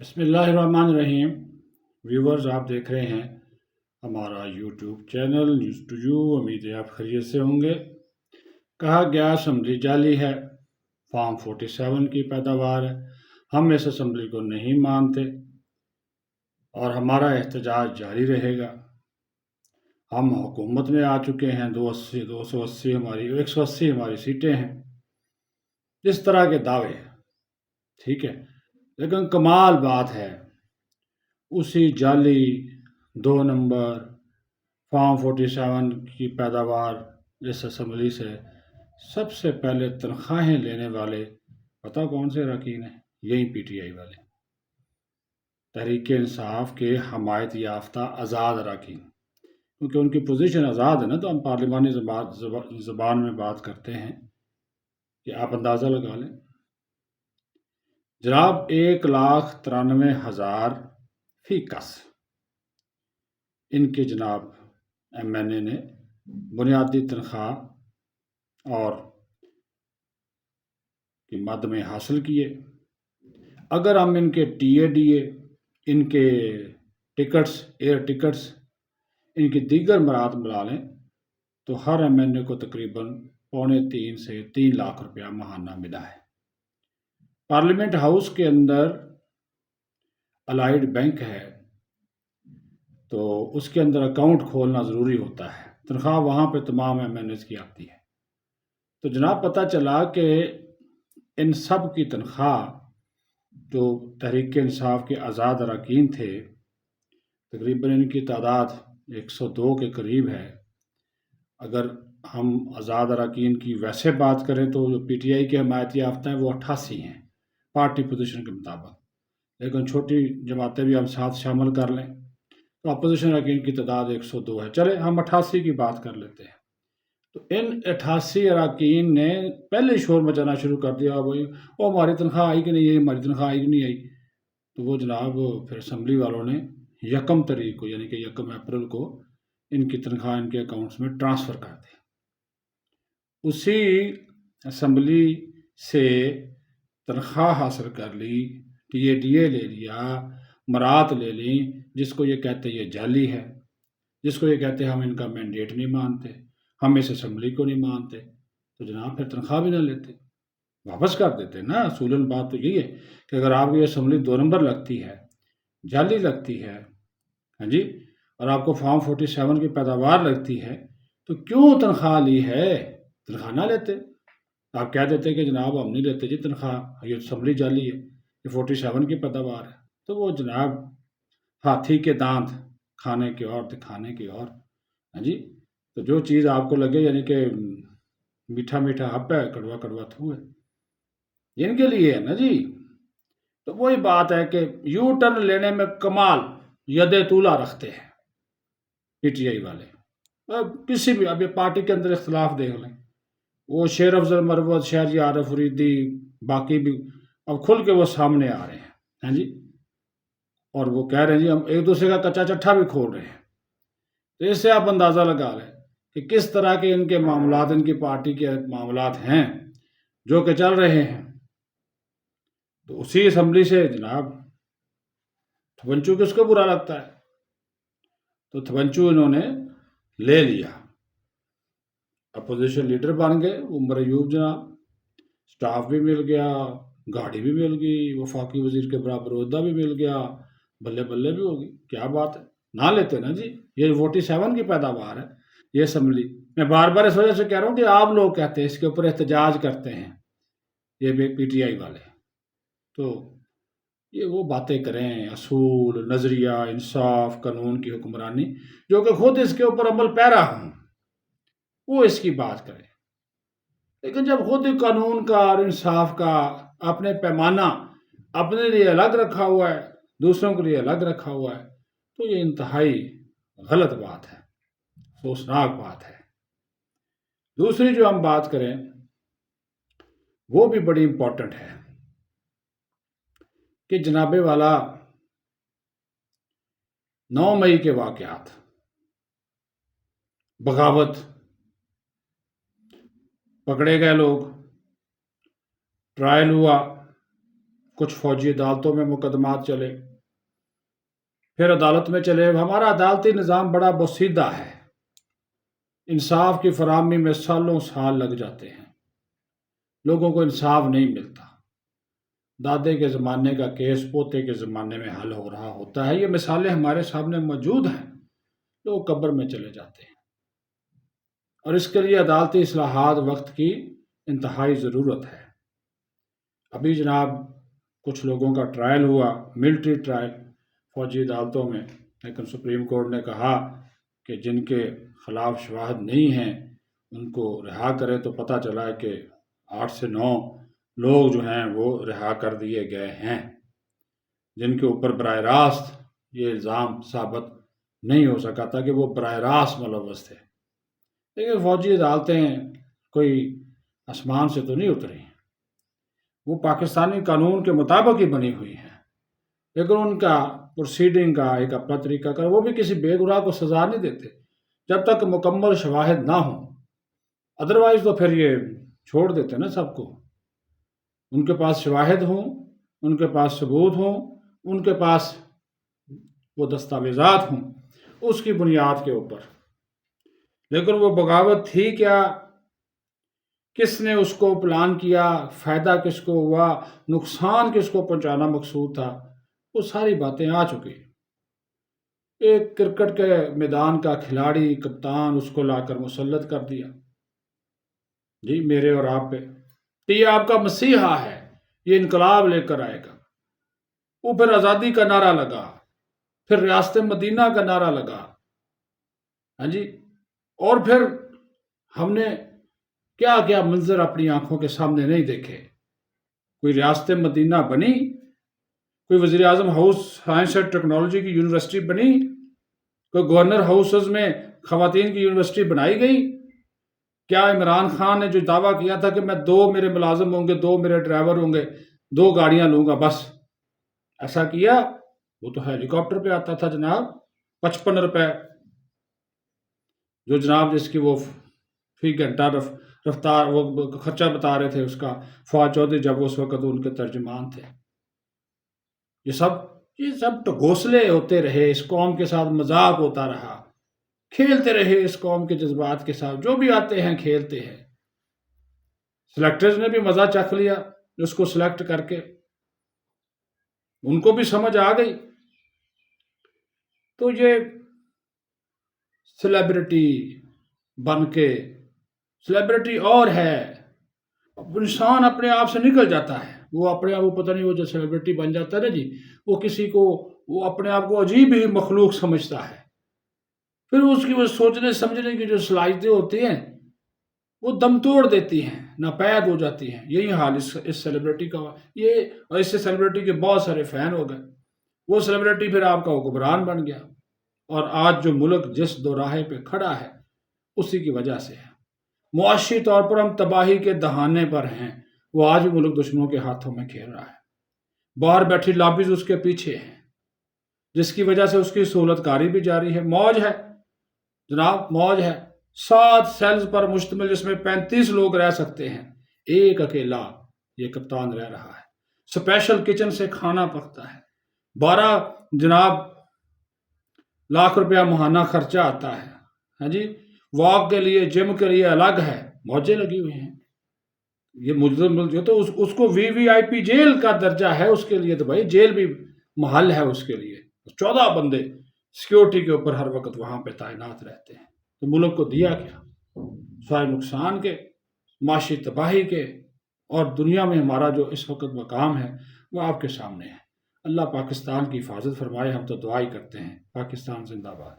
بسم اللہ الرحمن الرحیم ویورز، آپ دیکھ رہے ہیں ہمارا YouTube channel news to you. امید ہے آپ خیریت سے ہوں گے۔ کہا گیا اسمبلی جعلی ہے، فارم 47 کی پیداوار ہے، ہم اس اسمبلی کو نہیں مانتے اور ہمارا احتجاج جاری رہے گا۔ ہم حکومت میں آ چکے ہیں، 280 ہماری 180 ہماری سیٹیں ہیں، اس طرح کے دعوے، ٹھیک ہے۔ لیکن کمال بات ہے، اسی جعلی 2 نمبر فارم 47 کی پیداوار اس اسمبلی سے سب سے پہلے تنخواہیں لینے والے پتہ کون سے اراکین ہیں؟ یہی پی ٹی آئی والے، تحریک انصاف کے حمایت یافتہ آزاد اراکین، کیونکہ ان کی پوزیشن آزاد ہے نا، تو ہم پارلیمانی زبان میں بات کرتے ہیں کہ آپ اندازہ لگا لیں جناب، 1,93,000 فی کس ان کے جناب ایم این اے نے بنیادی تنخواہ اور کی مد میں حاصل کیے۔ اگر ہم ان کے ٹی اے ڈی اے، ان کے ٹکٹس، ایئر ٹکٹس، ان کی دیگر مراد ملا لیں تو ہر ایم این اے کو تقریباً 2.25 سے 3 لاکھ روپیہ ماہانہ ملا ہے۔ پارلیمنٹ ہاؤس کے اندر الائیڈ بینک ہے، تو اس کے اندر اکاؤنٹ کھولنا ضروری ہوتا ہے، تنخواہ وہاں پہ تمام ایم این ایز کی آتی ہے۔ تو جناب پتہ چلا کہ ان سب کی تنخواہ جو تحریک انصاف کے آزاد اراکین تھے، تقریباً ان کی تعداد 102 کے قریب ہے۔ اگر ہم آزاد اراکین کی ویسے بات کریں تو جو پی ٹی آئی کے حمایت یافتہ ہیں وہ 88 ہیں پارٹی پوزیشن کے مطابق، لیکن چھوٹی جماعتیں بھی ہم ساتھ شامل کر لیں تو اپوزیشن اراکین کی تعداد 102 ہے۔ چلے ہم 88 کی بات کر لیتے ہیں۔ تو ان 88 اراکین نے پہلے شور مچانا شروع کر دیا، بھائی وہ ہماری تنخواہ آئی کہ نہیں آئی، ہماری تنخواہ آئی کہ نہیں آئی۔ تو وہ جناب پھر اسمبلی والوں نے 1 کو یعنی کہ 1 اپریل کو ان کی تنخواہ ان کے اکاؤنٹس میں ٹرانسفر کر دی۔ اسی اسمبلی سے تنخواہ حاصل کر لی، ٹی اے ڈی اے لے لیا، مراد لے لیں، جس کو یہ کہتے یہ جعلی ہے، جس کو یہ کہتے ہم ان کا مینڈیٹ نہیں مانتے، ہم اس اسمبلی کو نہیں مانتے، تو جناب پھر تنخواہ بھی نہ لیتے، واپس کر دیتے نا۔ اصولاً بات تو یہی ہے کہ اگر آپ کو یہ اسمبلی 2 نمبر لگتی ہے، جعلی لگتی ہے، ہاں جی، اور آپ کو فارم 47 کی پیداوار لگتی ہے، تو کیوں تنخواہ لی ہے؟ تنخواہ نہ لیتے، آپ کہہ دیتے کہ جناب ہم نہیں لیتے جی تنخواہ، یہ اسمبلی جعلی ہے، یہ 47 کی پیداوار ہے۔ تو وہ جناب ہاتھی کے دانت، کھانے کے اور دکھانے کے اور، ہاں جی۔ تو جو چیز آپ کو لگے یعنی کہ میٹھا میٹھا ہپ ہے، کڑوا کڑوا تھو ہے، ان کے لیے ہے نا جی۔ تو وہی بات ہے کہ یو ٹرن لینے میں کمال ید طولہ رکھتے ہیں پی ٹی آئی والے۔ کسی بھی اب یہ پارٹی کے اندر اختلاف دیکھ لیں، وہ شیر افضل مروت، شہری عارف فریدی، باقی بھی اب کھل کے وہ سامنے آ رہے ہیں، ہاں جی، اور وہ کہہ رہے ہیں جی ہم ایک دوسرے کا کچا چٹھا بھی کھول رہے ہیں۔ تو اس سے آپ اندازہ لگا لیں کہ کس طرح کے ان کے معاملات، ان کی پارٹی کے معاملات ہیں جو کہ چل رہے ہیں۔ تو اسی اسمبلی سے جناب تھبنچو کس کو برا لگتا ہے؟ تو تھبنچو انہوں نے لے لیا، اپوزیشن لیڈر بن گئے عمر ایوب جناب، سٹاف بھی مل گیا، گاڑی بھی مل گئی، وفاقی وزیر کے برابر عہدہ بھی مل گیا، بلے بلے بھی ہوگی، کیا بات ہے، نہ لیتے نا جی۔ یہ 47 کی پیداوار ہے یہ اسمبلی۔ میں بار بار اس وجہ سے کہہ رہا ہوں کہ آپ لوگ کہتے ہیں اس کے اوپر احتجاج کرتے ہیں یہ پی ٹی آئی والے، تو یہ وہ باتیں کریں، اصول، نظریہ، انصاف، قانون کی حکمرانی، جو کہ خود اس کے اوپر عمل پیرا ہوں، وہ اس کی بات کریں۔ لیکن جب خود ہی قانون کا اور انصاف کا اپنے پیمانہ اپنے لیے الگ رکھا ہوا ہے، دوسروں کے لیے الگ رکھا ہوا ہے، تو یہ انتہائی غلط بات ہے، افسوسناک بات ہے۔ دوسری جو ہم بات کریں وہ بھی بڑی امپورٹنٹ ہے کہ جناب والا 9 مئی کے واقعات، بغاوت، پکڑے گئے لوگ، ٹرائل ہوا، کچھ فوجی عدالتوں میں مقدمات چلے، پھر عدالت میں چلے۔ ہمارا عدالتی نظام بڑا بوسیدہ ہے، انصاف کی فراہمی میں سالوں سال لگ جاتے ہیں، لوگوں کو انصاف نہیں ملتا۔ دادے کے زمانے کا کیس پوتے کے زمانے میں حل ہو رہا ہوتا ہے۔ یہ مثالیں ہمارے سامنے موجود ہیں، لوگ قبر میں چلے جاتے ہیں، اور اس کے لیے عدالتی اصلاحات وقت کی انتہائی ضرورت ہے۔ ابھی جناب کچھ لوگوں کا ٹرائل ہوا، ملٹری ٹرائل فوجی عدالتوں میں، لیکن سپریم کورٹ نے کہا کہ جن کے خلاف شواہد نہیں ہیں ان کو رہا کرے، تو پتہ چلا ہے کہ 8 سے 9 لوگ جو ہیں وہ رہا کر دیے گئے ہیں، جن کے اوپر براہ راست یہ الزام ثابت نہیں ہو سکا تھا کہ وہ براہ راست ملوث تھے۔ لیکن فوجی عدالتیں کوئی آسمان سے تو نہیں اتری، وہ پاکستانی قانون کے مطابق ہی بنی ہوئی ہیں، لیکن ان کا پروسیڈنگ کا ایک اپنا طریقہ کار، وہ بھی کسی بے گناہ کو سزا نہیں دیتے جب تک مکمل شواہد نہ ہوں، ادروائز تو پھر یہ چھوڑ دیتے نا سب کو۔ ان کے پاس شواہد ہوں، ان کے پاس ثبوت ہوں، ان کے پاس وہ دستاویزات ہوں، اس کی بنیاد کے اوپر۔ لیکن وہ بغاوت تھی کیا، کس نے اس کو پلان کیا، فائدہ کس کو ہوا، نقصان کس کو پہنچانا مقصود تھا، وہ ساری باتیں آ چکی۔ ایک کرکٹ کے میدان کا کھلاڑی کپتان اس کو لا کر مسلط کر دیا، جی میرے اور آپ پہ کہ یہ آپ کا مسیحا ہے، یہ انقلاب لے کر آئے گا۔ وہ پھر آزادی کا نعرہ لگا، پھر ریاست مدینہ کا نعرہ لگا، ہاں جی، اور پھر ہم نے کیا کیا منظر اپنی آنکھوں کے سامنے نہیں دیکھے۔ کوئی ریاست مدینہ بنی، کوئی وزیر اعظم ہاؤس سائنس اینڈ ٹیکنالوجی کی یونیورسٹی بنی، کوئی گورنر ہاؤسز میں خواتین کی یونیورسٹی بنائی گئی۔ کیا عمران خان نے جو دعویٰ کیا تھا کہ میں 2 میرے ملازم ہوں گے، 2 میرے ڈرائیور ہوں گے، 2 گاڑیاں لوں گا، بس ایسا کیا؟ وہ تو ہیلی کاپٹر پہ آتا تھا جناب، 55 روپے جو جناب جس کی وہ فی گھنٹہ رفتار وہ خرچہ بتا رہے تھے اس کا، فواد چودھری جب اس وقت ان کے ترجمان تھے۔ یہ سب تو گھونسلے ہوتے رہے، اس قوم کے ساتھ مذاق ہوتا رہا، کھیلتے رہے اس قوم کے جذبات کے ساتھ، جو بھی آتے ہیں کھیلتے ہیں۔ سلیکٹرز نے بھی مزہ چکھ لیا اس کو سلیکٹ کر کے، ان کو بھی سمجھ آ گئی۔ تو یہ سیلیبریٹی بن کے، سیلیبریٹی اور ہے، انسان اپنے آپ سے نکل جاتا ہے، وہ اپنے آپ کو پتہ نہیں، وہ جو سیلیبریٹی بن جاتا ہے نا جی، وہ کسی کو، وہ اپنے آپ کو عجیب ہی مخلوق سمجھتا ہے، پھر اس کی وہ سوچنے سمجھنے کی جو صلاحیتیں ہوتی ہیں وہ دم توڑ دیتی ہیں، ناپید ہو جاتی ہیں۔ یہی حال اس سیلیبریٹی کا، اور اس سے سیلیبریٹی کے بہت سارے فین ہو گئے، وہ سیلیبریٹی پھر آپ کا حکمران بن گیا، اور آج جو ملک جس دوراہے پہ کھڑا ہے اسی کی وجہ سے ہے۔ معاشی طور پر ہم تباہی کے دہانے پر ہیں، وہ آج بھی ملک دشمنوں کے ہاتھوں میں کھیل رہا ہے، باہر بیٹھی لابیز اس کے پیچھے ہیں، جس کی وجہ سے اس کی سہولت کاری بھی جاری ہے۔ موج ہے جناب، موج ہے، 7 سیلز پر مشتمل، جس میں 35 لوگ رہ سکتے ہیں، ایک اکیلا یہ کپتان رہ رہا ہے، اسپیشل کچن سے کھانا پکتا ہے، 12 جناب لاکھ روپیہ ماہانہ خرچہ آتا ہے، ہاں جی، واک کے لیے، جم کے لیے الگ ہے، موجیں لگی ہوئی ہیں۔ یہ ملزم جو تو اس کو VIP جیل کا درجہ ہے، اس کے لیے تو بھائی جیل بھی محل ہے اس کے لیے، 14 بندے سیکیورٹی کے اوپر ہر وقت وہاں پہ تعینات رہتے ہیں۔ تو ملک کو دیا کیا؟ سوائے نقصان کے، معاشی تباہی کے، اور دنیا میں ہمارا جو اس وقت مقام ہے وہ آپ کے سامنے ہے۔ اللہ پاکستان کی حفاظت فرمائے، ہم تو دعا ہی کرتے ہیں۔ پاکستان زندہ باد۔